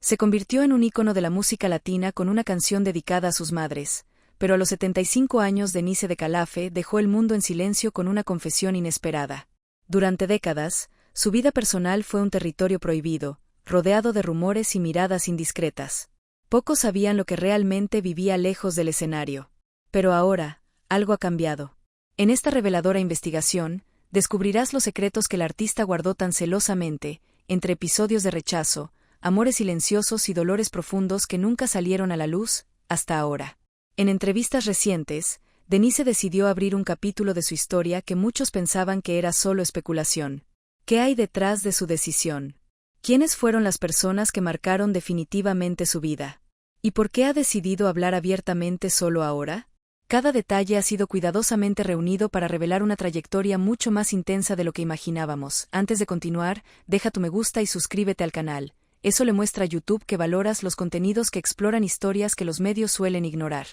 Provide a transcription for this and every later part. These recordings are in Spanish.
Se convirtió en un ícono de la música latina con una canción dedicada a sus madres, pero a los 75 años Denise de Calafé dejó el mundo en silencio con una confesión inesperada. Durante décadas, su vida personal fue un territorio prohibido, rodeado de rumores y miradas indiscretas. Pocos sabían lo que realmente vivía lejos del escenario. Pero ahora, algo ha cambiado. En esta reveladora investigación, descubrirás los secretos que el artista guardó tan celosamente, entre episodios de rechazo, amores silenciosos y dolores profundos que nunca salieron a la luz, hasta ahora. En entrevistas recientes, Denise decidió abrir un capítulo de su historia que muchos pensaban que era solo especulación. ¿Qué hay detrás de su decisión? ¿Quiénes fueron las personas que marcaron definitivamente su vida? ¿Y por qué ha decidido hablar abiertamente solo ahora? Cada detalle ha sido cuidadosamente reunido para revelar una trayectoria mucho más intensa de lo que imaginábamos. Antes de continuar, deja tu me gusta y suscríbete al canal. Eso le muestra a YouTube que valoras los contenidos que exploran historias que los medios suelen ignorar.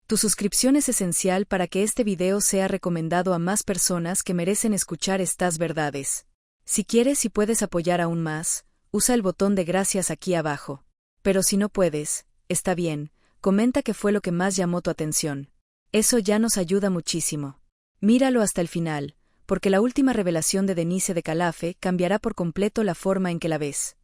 Tu suscripción es esencial para que este video sea recomendado a más personas que merecen escuchar estas verdades. Si quieres y puedes apoyar aún más, usa el botón de gracias aquí abajo. Pero si no puedes, está bien, comenta qué fue lo que más llamó tu atención. Eso ya nos ayuda muchísimo. Míralo hasta el final, porque la última revelación de Denise de Calafé cambiará por completo la forma en que la ves.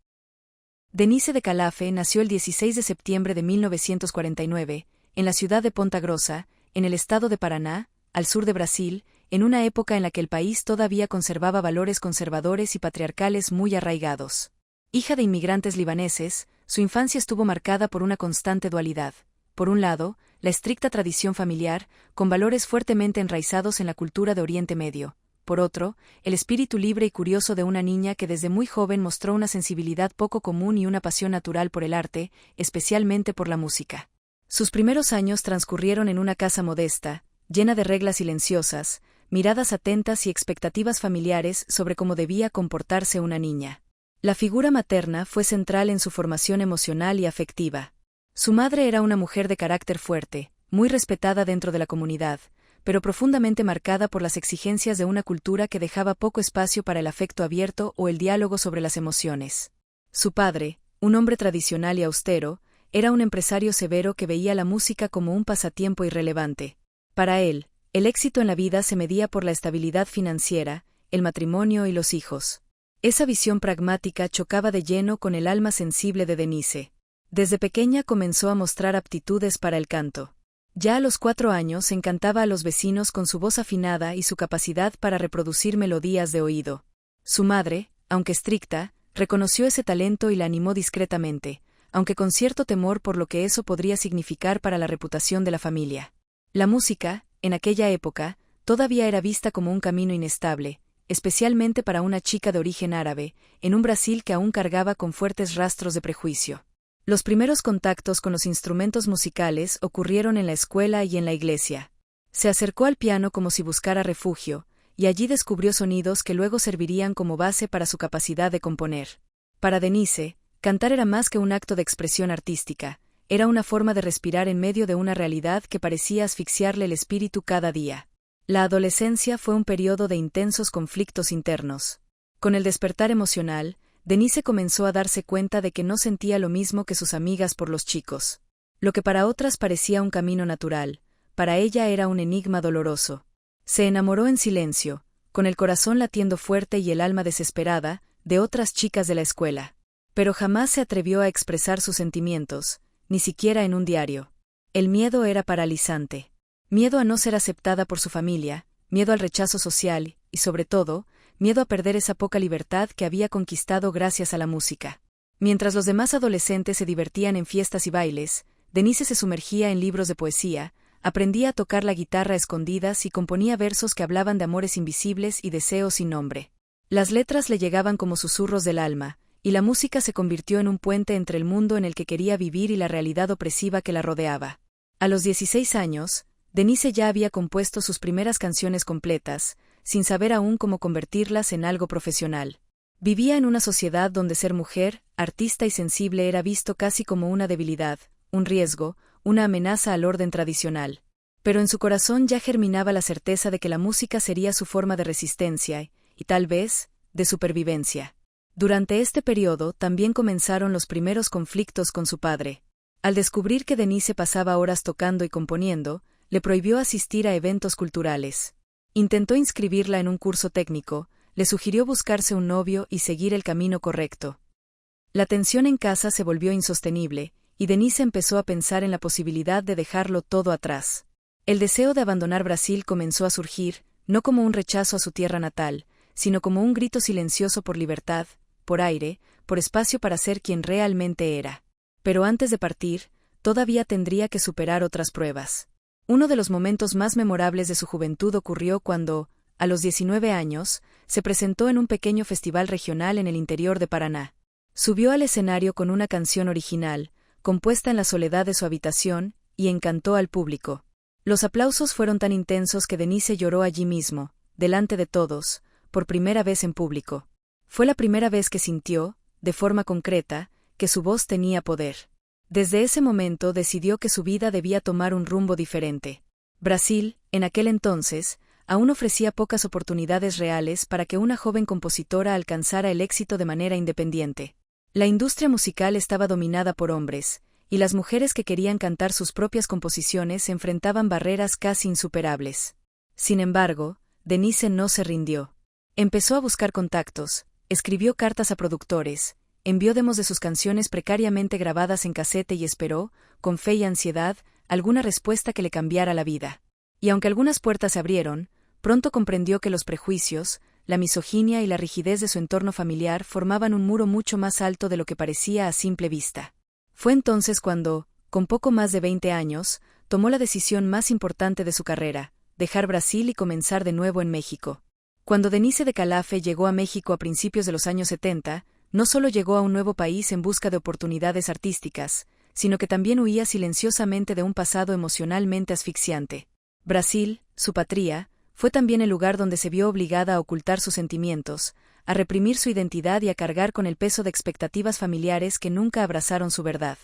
Denise de Calafé nació el 16 de septiembre de 1949, en la ciudad de Ponta Grossa, en el estado de Paraná, al sur de Brasil, en una época en la que el país todavía conservaba valores conservadores y patriarcales muy arraigados. Hija de inmigrantes libaneses, su infancia estuvo marcada por una constante dualidad. Por un lado, la estricta tradición familiar, con valores fuertemente enraizados en la cultura de Oriente Medio. Por otro, el espíritu libre y curioso de una niña que desde muy joven mostró una sensibilidad poco común y una pasión natural por el arte, especialmente por la música. Sus primeros años transcurrieron en una casa modesta, llena de reglas silenciosas, miradas atentas y expectativas familiares sobre cómo debía comportarse una niña. La figura materna fue central en su formación emocional y afectiva. Su madre era una mujer de carácter fuerte, muy respetada dentro de la comunidad, pero profundamente marcada por las exigencias de una cultura que dejaba poco espacio para el afecto abierto o el diálogo sobre las emociones. Su padre, un hombre tradicional y austero, era un empresario severo que veía la música como un pasatiempo irrelevante. Para él, el éxito en la vida se medía por la estabilidad financiera, el matrimonio y los hijos. Esa visión pragmática chocaba de lleno con el alma sensible de Denise. Desde pequeña comenzó a mostrar aptitudes para el canto. Ya a los 4 años encantaba a los vecinos con su voz afinada y su capacidad para reproducir melodías de oído. Su madre, aunque estricta, reconoció ese talento y la animó discretamente, aunque con cierto temor por lo que eso podría significar para la reputación de la familia. La música, en aquella época, todavía era vista como un camino inestable, especialmente para una chica de origen árabe, en un Brasil que aún cargaba con fuertes rastros de prejuicio. Los primeros contactos con los instrumentos musicales ocurrieron en la escuela y en la iglesia. Se acercó al piano como si buscara refugio, y allí descubrió sonidos que luego servirían como base para su capacidad de componer. Para Denise, cantar era más que un acto de expresión artística, era una forma de respirar en medio de una realidad que parecía asfixiarle el espíritu cada día. La adolescencia fue un periodo de intensos conflictos internos. Con el despertar emocional, Denise comenzó a darse cuenta de que no sentía lo mismo que sus amigas por los chicos. Lo que para otras parecía un camino natural, para ella era un enigma doloroso. Se enamoró en silencio, con el corazón latiendo fuerte y el alma desesperada, de otras chicas de la escuela. Pero jamás se atrevió a expresar sus sentimientos, ni siquiera en un diario. El miedo era paralizante. Miedo a no ser aceptada por su familia, miedo al rechazo social, y sobre todo, miedo a perder esa poca libertad que había conquistado gracias a la música. Mientras los demás adolescentes se divertían en fiestas y bailes, Denise se sumergía en libros de poesía, aprendía a tocar la guitarra a escondidas y componía versos que hablaban de amores invisibles y deseos sin nombre. Las letras le llegaban como susurros del alma, y la música se convirtió en un puente entre el mundo en el que quería vivir y la realidad opresiva que la rodeaba. A los 16 años, Denise ya había compuesto sus primeras canciones completas, sin saber aún cómo convertirlas en algo profesional. Vivía en una sociedad donde ser mujer, artista y sensible era visto casi como una debilidad, un riesgo, una amenaza al orden tradicional. Pero en su corazón ya germinaba la certeza de que la música sería su forma de resistencia y, tal vez, de supervivencia. Durante este periodo también comenzaron los primeros conflictos con su padre. Al descubrir que Denise pasaba horas tocando y componiendo, le prohibió asistir a eventos culturales. Intentó inscribirla en un curso técnico, le sugirió buscarse un novio y seguir el camino correcto. La tensión en casa se volvió insostenible, y Denise empezó a pensar en la posibilidad de dejarlo todo atrás. El deseo de abandonar Brasil comenzó a surgir, no como un rechazo a su tierra natal, sino como un grito silencioso por libertad, por aire, por espacio para ser quien realmente era. Pero antes de partir, todavía tendría que superar otras pruebas. Uno de los momentos más memorables de su juventud ocurrió cuando, a los 19 años, se presentó en un pequeño festival regional en el interior de Paraná. Subió al escenario con una canción original, compuesta en la soledad de su habitación, y encantó al público. Los aplausos fueron tan intensos que Denise lloró allí mismo, delante de todos, por primera vez en público. Fue la primera vez que sintió, de forma concreta, que su voz tenía poder. Desde ese momento decidió que su vida debía tomar un rumbo diferente. Brasil, en aquel entonces, aún ofrecía pocas oportunidades reales para que una joven compositora alcanzara el éxito de manera independiente. La industria musical estaba dominada por hombres, y las mujeres que querían cantar sus propias composiciones enfrentaban barreras casi insuperables. Sin embargo, Denise no se rindió. Empezó a buscar contactos, escribió cartas a productores, envió demos de sus canciones precariamente grabadas en casete y esperó, con fe y ansiedad, alguna respuesta que le cambiara la vida. Y aunque algunas puertas se abrieron, pronto comprendió que los prejuicios, la misoginia y la rigidez de su entorno familiar formaban un muro mucho más alto de lo que parecía a simple vista. Fue entonces cuando, con poco más de 20 años, tomó la decisión más importante de su carrera, dejar Brasil y comenzar de nuevo en México. Cuando Denise de Calafé llegó a México a principios de los años 70, no solo llegó a un nuevo país en busca de oportunidades artísticas, sino que también huía silenciosamente de un pasado emocionalmente asfixiante. Brasil, su patria, fue también el lugar donde se vio obligada a ocultar sus sentimientos, a reprimir su identidad y a cargar con el peso de expectativas familiares que nunca abrazaron su verdad.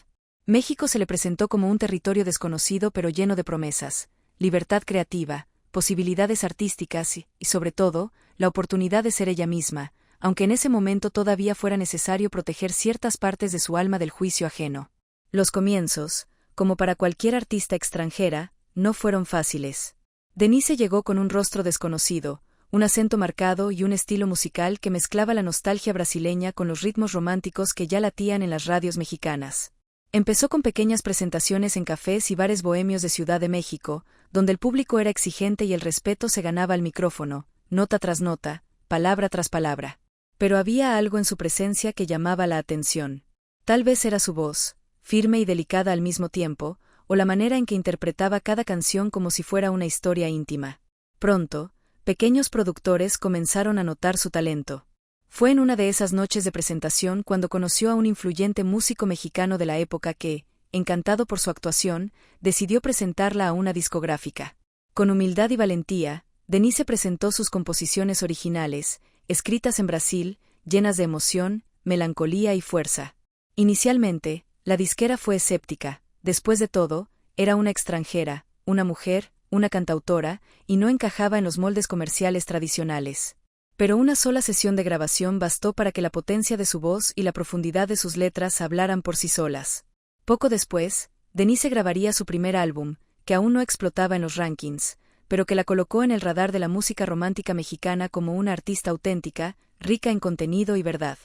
México se le presentó como un territorio desconocido pero lleno de promesas, libertad creativa, posibilidades artísticas y, sobre todo, la oportunidad de ser ella misma, aunque en ese momento todavía fuera necesario proteger ciertas partes de su alma del juicio ajeno. Los comienzos, como para cualquier artista extranjera, no fueron fáciles. Denise llegó con un rostro desconocido, un acento marcado y un estilo musical que mezclaba la nostalgia brasileña con los ritmos románticos que ya latían en las radios mexicanas. Empezó con pequeñas presentaciones en cafés y bares bohemios de Ciudad de México, donde el público era exigente y el respeto se ganaba al micrófono, nota tras nota, palabra tras palabra. Pero había algo en su presencia que llamaba la atención. Tal vez era su voz, firme y delicada al mismo tiempo, o la manera en que interpretaba cada canción como si fuera una historia íntima. Pronto, pequeños productores comenzaron a notar su talento. Fue en una de esas noches de presentación cuando conoció a un influyente músico mexicano de la época que, encantado por su actuación, decidió presentarla a una discográfica. Con humildad y valentía, Denise presentó sus composiciones originales, escritas en Brasil, llenas de emoción, melancolía y fuerza. Inicialmente, la disquera fue escéptica. Después de todo, era una extranjera, una mujer, una cantautora, y no encajaba en los moldes comerciales tradicionales. Pero una sola sesión de grabación bastó para que la potencia de su voz y la profundidad de sus letras hablaran por sí solas. Poco después, Denise grabaría su primer álbum, que aún no explotaba en los rankings, pero que la colocó en el radar de la música romántica mexicana como una artista auténtica, rica en contenido y verdad.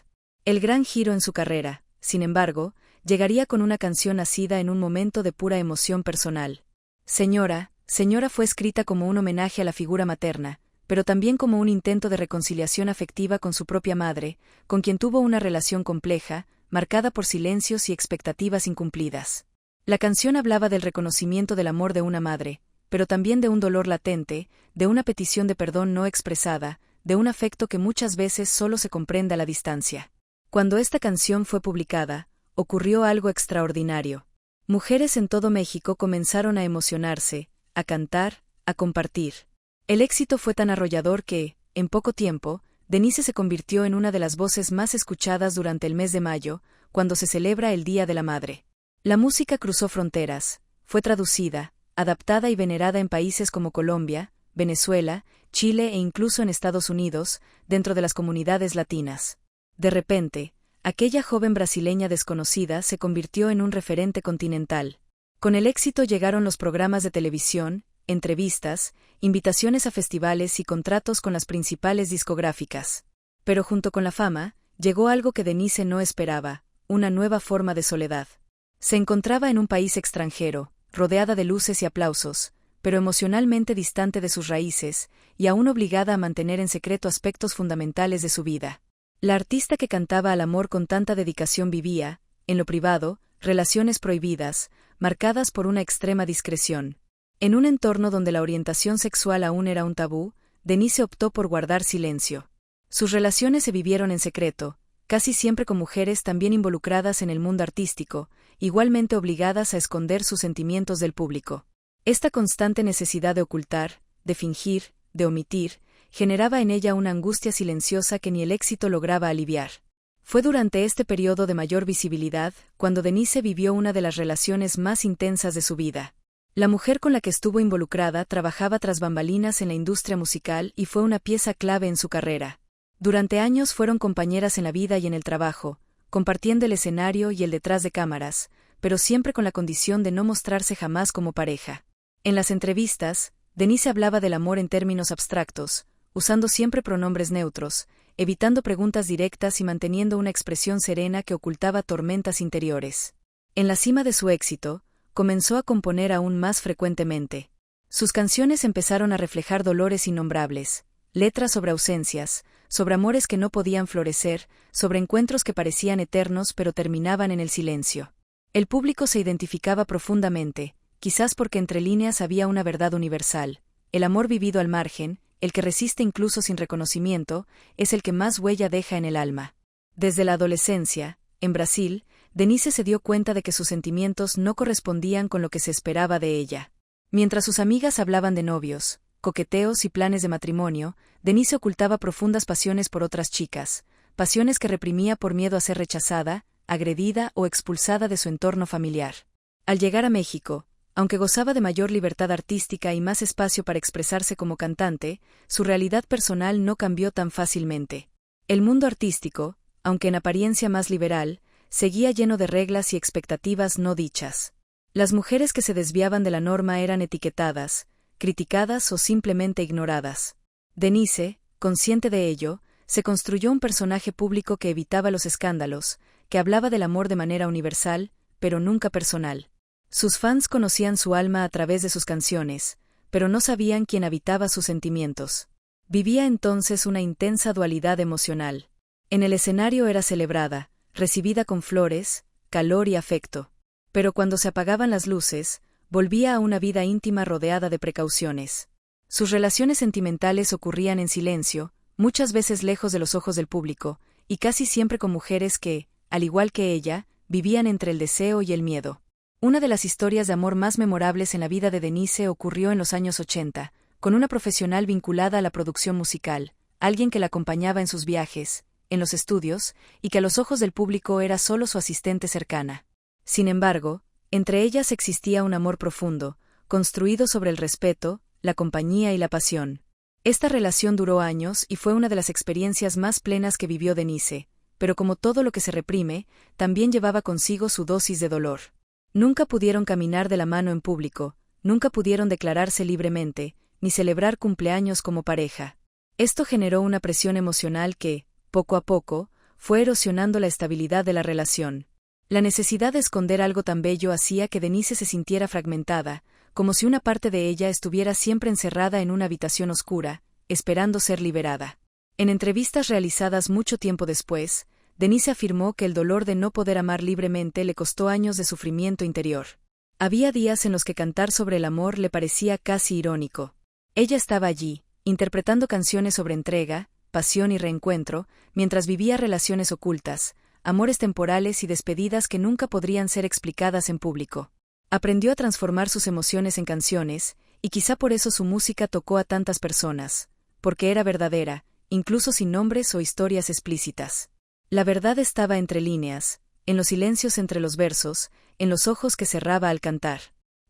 El gran giro en su carrera, sin embargo, llegaría con una canción nacida en un momento de pura emoción personal. Señora fue escrita como un homenaje a la figura materna, pero también como un intento de reconciliación afectiva con su propia madre, con quien tuvo una relación compleja, marcada por silencios y expectativas incumplidas. La canción hablaba del reconocimiento del amor de una madre, pero también de un dolor latente, de una petición de perdón no expresada, de un afecto que muchas veces solo se comprende a la distancia. Cuando esta canción fue publicada, ocurrió algo extraordinario. Mujeres en todo México comenzaron a emocionarse, a cantar, a compartir. El éxito fue tan arrollador que, en poco tiempo, Denise se convirtió en una de las voces más escuchadas durante el mes de mayo, cuando se celebra el Día de la Madre. La música cruzó fronteras, fue traducida, adaptada y venerada en países como Colombia, Venezuela, Chile e incluso en Estados Unidos, dentro de las comunidades latinas. De repente, aquella joven brasileña desconocida se convirtió en un referente continental. Con el éxito llegaron los programas de televisión, entrevistas, invitaciones a festivales y contratos con las principales discográficas. Pero junto con la fama, llegó algo que Denise no esperaba, una nueva forma de soledad. Se encontraba en un país extranjero, rodeada de luces y aplausos, pero emocionalmente distante de sus raíces, y aún obligada a mantener en secreto aspectos fundamentales de su vida. La artista que cantaba al amor con tanta dedicación vivía, en lo privado, relaciones prohibidas, marcadas por una extrema discreción. En un entorno donde la orientación sexual aún era un tabú, Denise optó por guardar silencio. Sus relaciones se vivieron en secreto, casi siempre con mujeres también involucradas en el mundo artístico, igualmente obligadas a esconder sus sentimientos del público. Esta constante necesidad de ocultar, de fingir, de omitir, generaba en ella una angustia silenciosa que ni el éxito lograba aliviar. Fue durante este periodo de mayor visibilidad cuando Denise vivió una de las relaciones más intensas de su vida. La mujer con la que estuvo involucrada trabajaba tras bambalinas en la industria musical y fue una pieza clave en su carrera. Durante años fueron compañeras en la vida y en el trabajo, compartiendo el escenario y el detrás de cámaras, pero siempre con la condición de no mostrarse jamás como pareja. En las entrevistas, Denise hablaba del amor en términos abstractos, usando siempre pronombres neutros, evitando preguntas directas y manteniendo una expresión serena que ocultaba tormentas interiores. En la cima de su éxito, comenzó a componer aún más frecuentemente. Sus canciones empezaron a reflejar dolores innombrables, letras sobre ausencias, sobre amores que no podían florecer, sobre encuentros que parecían eternos pero terminaban en el silencio. El público se identificaba profundamente, quizás porque entre líneas había una verdad universal: el amor vivido al margen, el que resiste incluso sin reconocimiento, es el que más huella deja en el alma. Desde la adolescencia, en Brasil, Denise se dio cuenta de que sus sentimientos no correspondían con lo que se esperaba de ella. Mientras sus amigas hablaban de novios, coqueteos y planes de matrimonio, Denise ocultaba profundas pasiones por otras chicas, pasiones que reprimía por miedo a ser rechazada, agredida o expulsada de su entorno familiar. Al llegar a México, aunque gozaba de mayor libertad artística y más espacio para expresarse como cantante, su realidad personal no cambió tan fácilmente. El mundo artístico, aunque en apariencia más liberal, seguía lleno de reglas y expectativas no dichas. Las mujeres que se desviaban de la norma eran etiquetadas, criticadas o simplemente ignoradas. Denise, consciente de ello, se construyó un personaje público que evitaba los escándalos, que hablaba del amor de manera universal, pero nunca personal. Sus fans conocían su alma a través de sus canciones, pero no sabían quién habitaba sus sentimientos. Vivía entonces una intensa dualidad emocional. En el escenario era celebrada, recibida con flores, calor y afecto. Pero cuando se apagaban las luces, volvía a una vida íntima rodeada de precauciones. Sus relaciones sentimentales ocurrían en silencio, muchas veces lejos de los ojos del público, y casi siempre con mujeres que, al igual que ella, vivían entre el deseo y el miedo. Una de las historias de amor más memorables en la vida de Denise ocurrió en los años 80, con una profesional vinculada a la producción musical, alguien que la acompañaba en sus viajes, en los estudios, y que a los ojos del público era solo su asistente cercana. Sin embargo, entre ellas existía un amor profundo, construido sobre el respeto, la compañía y la pasión. Esta relación duró años y fue una de las experiencias más plenas que vivió Denise, pero como todo lo que se reprime, también llevaba consigo su dosis de dolor. Nunca pudieron caminar de la mano en público, nunca pudieron declararse libremente, ni celebrar cumpleaños como pareja. Esto generó una presión emocional que, poco a poco, fue erosionando la estabilidad de la relación. La necesidad de esconder algo tan bello hacía que Denise se sintiera fragmentada, como si una parte de ella estuviera siempre encerrada en una habitación oscura, esperando ser liberada. En entrevistas realizadas mucho tiempo después, Denise afirmó que el dolor de no poder amar libremente le costó años de sufrimiento interior. Había días en los que cantar sobre el amor le parecía casi irónico. Ella estaba allí, interpretando canciones sobre entrega, pasión y reencuentro, mientras vivía relaciones ocultas, amores temporales y despedidas que nunca podrían ser explicadas en público. Aprendió a transformar sus emociones en canciones, y quizá por eso su música tocó a tantas personas, porque era verdadera, incluso sin nombres o historias explícitas. La verdad estaba entre líneas, en los silencios entre los versos, en los ojos que cerraba al cantar.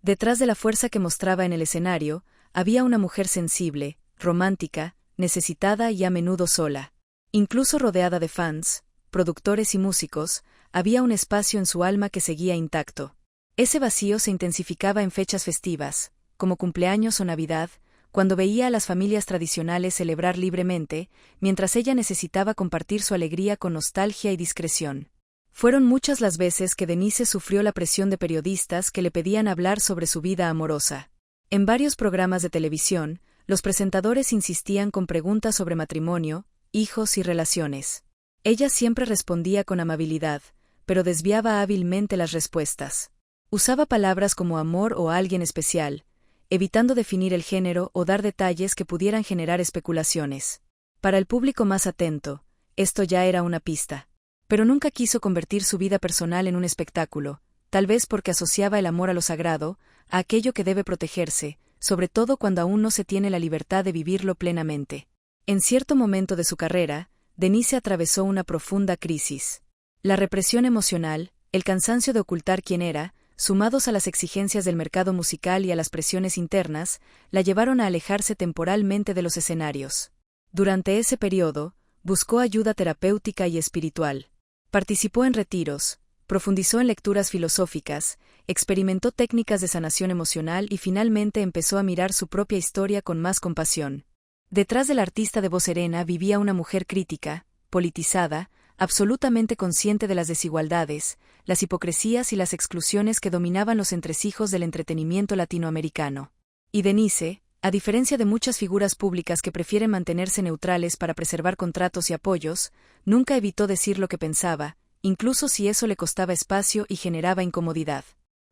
Detrás de la fuerza que mostraba en el escenario, había una mujer sensible, romántica, necesitada y a menudo sola. Incluso rodeada de fans, productores y músicos, había un espacio en su alma que seguía intacto. Ese vacío se intensificaba en fechas festivas, como cumpleaños o Navidad, cuando veía a las familias tradicionales celebrar libremente, mientras ella necesitaba compartir su alegría con nostalgia y discreción. Fueron muchas las veces que Denise sufrió la presión de periodistas que le pedían hablar sobre su vida amorosa. En varios programas de televisión, los presentadores insistían con preguntas sobre matrimonio, hijos y relaciones. Ella siempre respondía con amabilidad, pero desviaba hábilmente las respuestas. Usaba palabras como amor o alguien especial, evitando definir el género o dar detalles que pudieran generar especulaciones. Para el público más atento, esto ya era una pista. Pero nunca quiso convertir su vida personal en un espectáculo, tal vez porque asociaba el amor a lo sagrado, a aquello que debe protegerse, sobre todo cuando aún no se tiene la libertad de vivirlo plenamente. En cierto momento de su carrera, Denise atravesó una profunda crisis. La represión emocional, el cansancio de ocultar quién era, sumados a las exigencias del mercado musical y a las presiones internas, la llevaron a alejarse temporalmente de los escenarios. Durante ese periodo, buscó ayuda terapéutica y espiritual. Participó en retiros, profundizó en lecturas filosóficas, experimentó técnicas de sanación emocional y finalmente empezó a mirar su propia historia con más compasión. Detrás del artista de voz serena vivía una mujer crítica, politizada, absolutamente consciente de las desigualdades, las hipocresías y las exclusiones que dominaban los entresijos del entretenimiento latinoamericano. Y Denise, a diferencia de muchas figuras públicas que prefieren mantenerse neutrales para preservar contratos y apoyos, nunca evitó decir lo que pensaba, incluso si eso le costaba espacio y generaba incomodidad.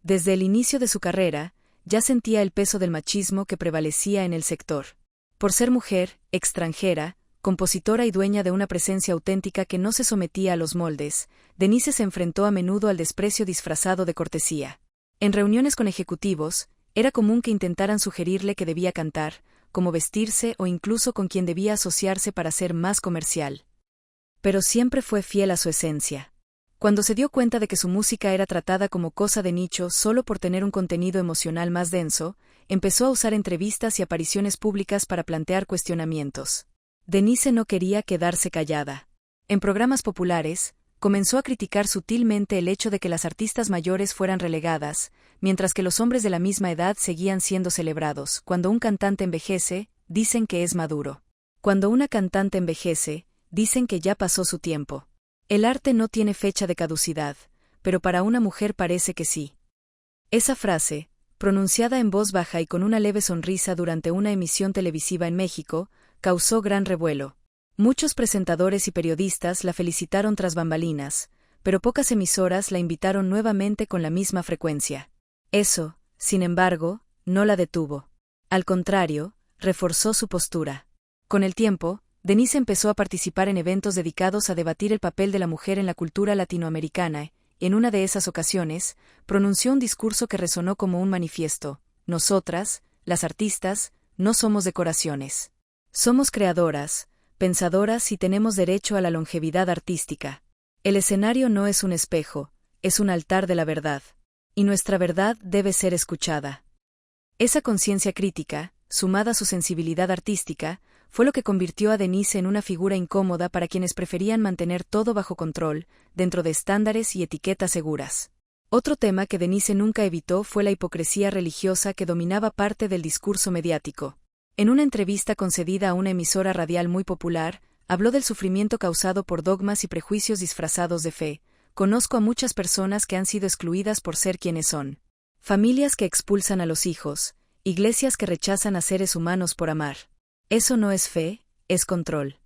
Desde el inicio de su carrera, ya sentía el peso del machismo que prevalecía en el sector. Por ser mujer, extranjera, compositora y dueña de una presencia auténtica que no se sometía a los moldes, Denise se enfrentó a menudo al desprecio disfrazado de cortesía. En reuniones con ejecutivos, era común que intentaran sugerirle que debía cantar, cómo vestirse o incluso con quién debía asociarse para ser más comercial. Pero siempre fue fiel a su esencia. Cuando se dio cuenta de que su música era tratada como cosa de nicho solo por tener un contenido emocional más denso, empezó a usar entrevistas y apariciones públicas para plantear cuestionamientos. Denise no quería quedarse callada. En programas populares, comenzó a criticar sutilmente el hecho de que las artistas mayores fueran relegadas, mientras que los hombres de la misma edad seguían siendo celebrados. Cuando un cantante envejece, dicen que es maduro. Cuando una cantante envejece, dicen que ya pasó su tiempo. El arte no tiene fecha de caducidad, pero para una mujer parece que sí. Esa frase, pronunciada en voz baja y con una leve sonrisa durante una emisión televisiva en México, causó gran revuelo. Muchos presentadores y periodistas la felicitaron tras bambalinas, pero pocas emisoras la invitaron nuevamente con la misma frecuencia. Eso, sin embargo, no la detuvo. Al contrario, reforzó su postura. Con el tiempo, Denise empezó a participar en eventos dedicados a debatir el papel de la mujer en la cultura latinoamericana, y en una de esas ocasiones, pronunció un discurso que resonó como un manifiesto: nosotras, las artistas, no somos decoraciones. Somos creadoras, pensadoras y tenemos derecho a la longevidad artística. El escenario no es un espejo, es un altar de la verdad. Y nuestra verdad debe ser escuchada. Esa conciencia crítica, sumada a su sensibilidad artística, fue lo que convirtió a Denise en una figura incómoda para quienes preferían mantener todo bajo control, dentro de estándares y etiquetas seguras. Otro tema que Denise nunca evitó fue la hipocresía religiosa que dominaba parte del discurso mediático. En una entrevista concedida a una emisora radial muy popular, habló del sufrimiento causado por dogmas y prejuicios disfrazados de fe. Conozco a muchas personas que han sido excluidas por ser quienes son. Familias que expulsan a los hijos, iglesias que rechazan a seres humanos por amar. Eso no es fe, es control.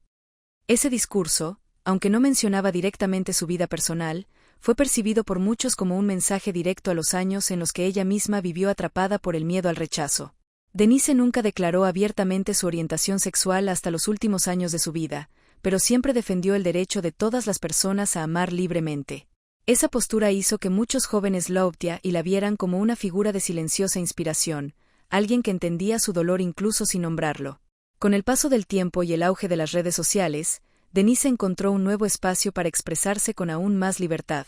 Ese discurso, aunque no mencionaba directamente su vida personal, fue percibido por muchos como un mensaje directo a los años en los que ella misma vivió atrapada por el miedo al rechazo. Denise nunca declaró abiertamente su orientación sexual hasta los últimos años de su vida, pero siempre defendió el derecho de todas las personas a amar libremente. Esa postura hizo que muchos jóvenes la obviaran y la vieran como una figura de silenciosa inspiración, alguien que entendía su dolor incluso sin nombrarlo. Con el paso del tiempo y el auge de las redes sociales, Denise encontró un nuevo espacio para expresarse con aún más libertad.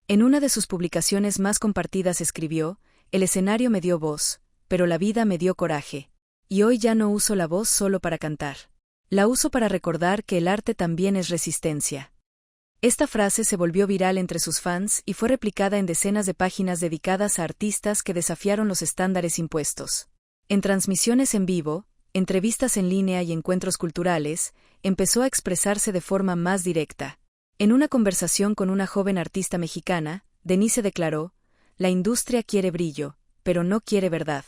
En una de sus publicaciones más compartidas escribió: "El escenario me dio voz, pero la vida me dio coraje. Y hoy ya no uso la voz solo para cantar. La uso para recordar que el arte también es resistencia". Esta frase se volvió viral entre sus fans y fue replicada en decenas de páginas dedicadas a artistas que desafiaron los estándares impuestos. En transmisiones en vivo, entrevistas en línea y encuentros culturales, empezó a expresarse de forma más directa. En una conversación con una joven artista mexicana, Denise declaró: "La industria quiere brillo, pero no quiere verdad.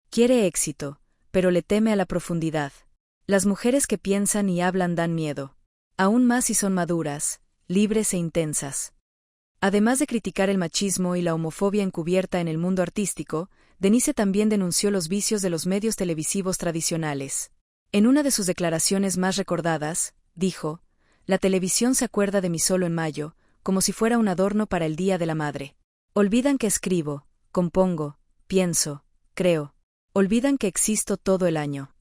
Quiere éxito, pero le teme a la profundidad. Las mujeres que piensan y hablan dan miedo. Aún más si son maduras, libres e intensas". Además de criticar el machismo y la homofobia encubierta en el mundo artístico, Denise también denunció los vicios de los medios televisivos tradicionales. En una de sus declaraciones más recordadas, dijo: "La televisión se acuerda de mí solo en mayo, como si fuera un adorno para el Día de la Madre. Olvidan que escribo, compongo, pienso, creo. Olvidan que existo todo el año".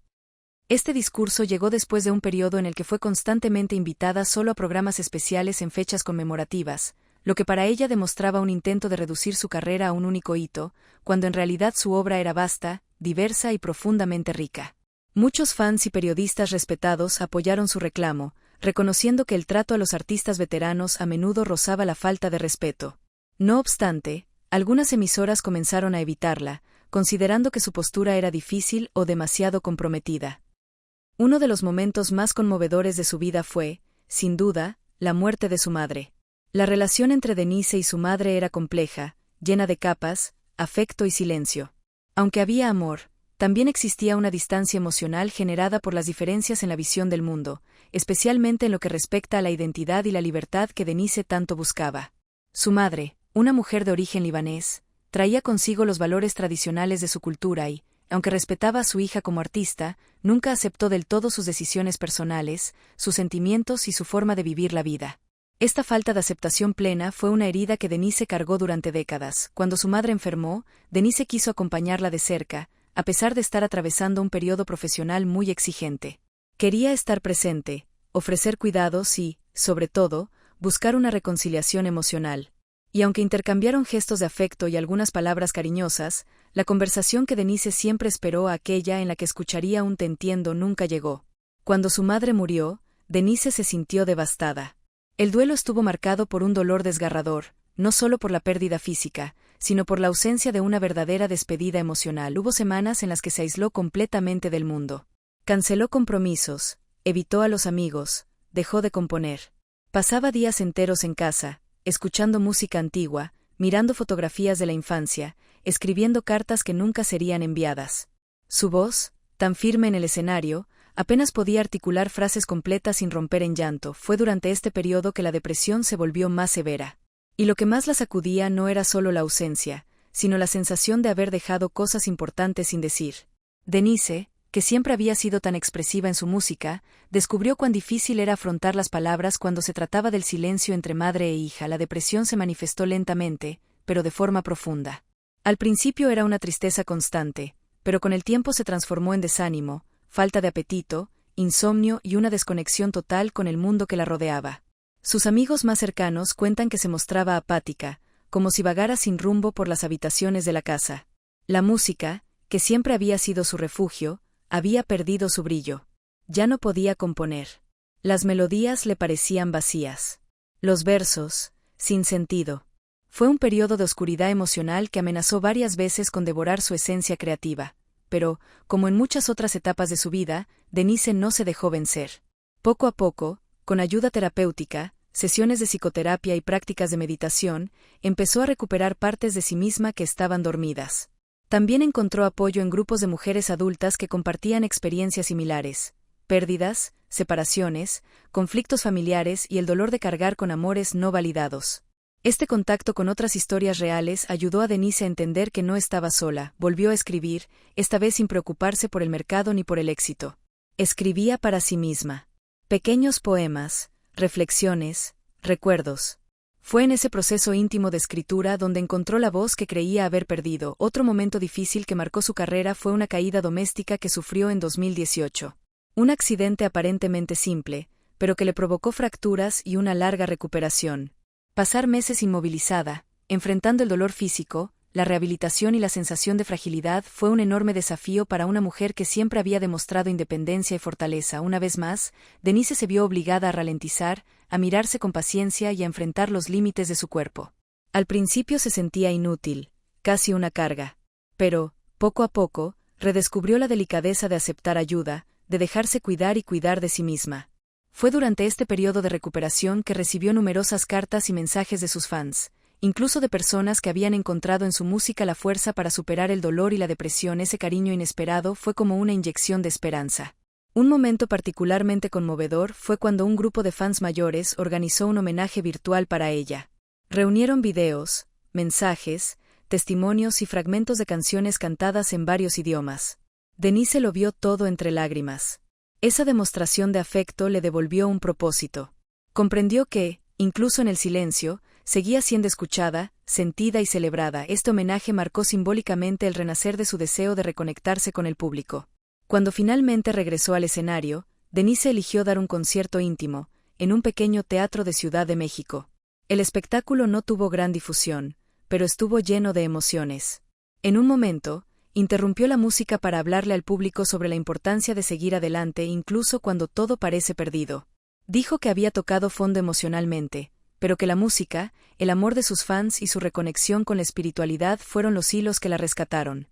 Este discurso llegó después de un periodo en el que fue constantemente invitada solo a programas especiales en fechas conmemorativas, lo que para ella demostraba un intento de reducir su carrera a un único hito, cuando en realidad su obra era vasta, diversa y profundamente rica. Muchos fans y periodistas respetados apoyaron su reclamo, reconociendo que el trato a los artistas veteranos a menudo rozaba la falta de respeto. No obstante, algunas emisoras comenzaron a evitarla, considerando que su postura era difícil o demasiado comprometida. Uno de los momentos más conmovedores de su vida fue, sin duda, la muerte de su madre. La relación entre Denise y su madre era compleja, llena de capas, afecto y silencio. Aunque había amor, también existía una distancia emocional generada por las diferencias en la visión del mundo, especialmente en lo que respecta a la identidad y la libertad que Denise tanto buscaba. Su madre, una mujer de origen libanés, traía consigo los valores tradicionales de su cultura y, aunque respetaba a su hija como artista, nunca aceptó del todo sus decisiones personales, sus sentimientos y su forma de vivir la vida. Esta falta de aceptación plena fue una herida que Denise cargó durante décadas. Cuando su madre enfermó, Denise quiso acompañarla de cerca, a pesar de estar atravesando un periodo profesional muy exigente. Quería estar presente, ofrecer cuidados y, sobre todo, buscar una reconciliación emocional. Y aunque intercambiaron gestos de afecto y algunas palabras cariñosas, la conversación que Denise siempre esperó, aquella en la que escucharía un "te entiendo", nunca llegó. Cuando su madre murió, Denise se sintió devastada. El duelo estuvo marcado por un dolor desgarrador, no solo por la pérdida física, sino por la ausencia de una verdadera despedida emocional. Hubo semanas en las que se aisló completamente del mundo. Canceló compromisos, evitó a los amigos, dejó de componer. Pasaba días enteros en casa, escuchando música antigua, mirando fotografías de la infancia, escribiendo cartas que nunca serían enviadas. Su voz, tan firme en el escenario, apenas podía articular frases completas sin romper en llanto. Fue durante este periodo que la depresión se volvió más severa. Y lo que más la sacudía no era solo la ausencia, sino la sensación de haber dejado cosas importantes sin decir. Denise, que siempre había sido tan expresiva en su música, descubrió cuán difícil era afrontar las palabras cuando se trataba del silencio entre madre e hija. La depresión se manifestó lentamente, pero de forma profunda. Al principio era una tristeza constante, pero con el tiempo se transformó en desánimo, falta de apetito, insomnio y una desconexión total con el mundo que la rodeaba. Sus amigos más cercanos cuentan que se mostraba apática, como si vagara sin rumbo por las habitaciones de la casa. La música, que siempre había sido su refugio, había perdido su brillo. Ya no podía componer. Las melodías le parecían vacías. Los versos, sin sentido. Fue un periodo de oscuridad emocional que amenazó varias veces con devorar su esencia creativa. Pero, como en muchas otras etapas de su vida, Denise no se dejó vencer. Poco a poco, con ayuda terapéutica, sesiones de psicoterapia y prácticas de meditación, empezó a recuperar partes de sí misma que estaban dormidas. También encontró apoyo en grupos de mujeres adultas que compartían experiencias similares: pérdidas, separaciones, conflictos familiares y el dolor de cargar con amores no validados. Este contacto con otras historias reales ayudó a Denise a entender que no estaba sola. Volvió a escribir, esta vez sin preocuparse por el mercado ni por el éxito. Escribía para sí misma. Pequeños poemas, reflexiones, recuerdos. Fue en ese proceso íntimo de escritura donde encontró la voz que creía haber perdido. Otro momento difícil que marcó su carrera fue una caída doméstica que sufrió en 2018. Un accidente aparentemente simple, pero que le provocó fracturas y una larga recuperación. Pasar meses inmovilizada, enfrentando el dolor físico, la rehabilitación y la sensación de fragilidad fue un enorme desafío para una mujer que siempre había demostrado independencia y fortaleza. Una vez más, Denise se vio obligada a ralentizar, a mirarse con paciencia y a enfrentar los límites de su cuerpo. Al principio se sentía inútil, casi una carga. Pero, poco a poco, redescubrió la delicadeza de aceptar ayuda, de dejarse cuidar y cuidar de sí misma. Fue durante este periodo de recuperación que recibió numerosas cartas y mensajes de sus fans, incluso de personas que habían encontrado en su música la fuerza para superar el dolor y la depresión. Ese cariño inesperado fue como una inyección de esperanza. Un momento particularmente conmovedor fue cuando un grupo de fans mayores organizó un homenaje virtual para ella. Reunieron videos, mensajes, testimonios y fragmentos de canciones cantadas en varios idiomas. Denise lo vio todo entre lágrimas. Esa demostración de afecto le devolvió un propósito. Comprendió que, incluso en el silencio, seguía siendo escuchada, sentida y celebrada. Este homenaje marcó simbólicamente el renacer de su deseo de reconectarse con el público. Cuando finalmente regresó al escenario, Denise eligió dar un concierto íntimo, en un pequeño teatro de Ciudad de México. El espectáculo no tuvo gran difusión, pero estuvo lleno de emociones. En un momento, interrumpió la música para hablarle al público sobre la importancia de seguir adelante incluso cuando todo parece perdido. Dijo que había tocado fondo emocionalmente, pero que la música, el amor de sus fans y su reconexión con la espiritualidad fueron los hilos que la rescataron.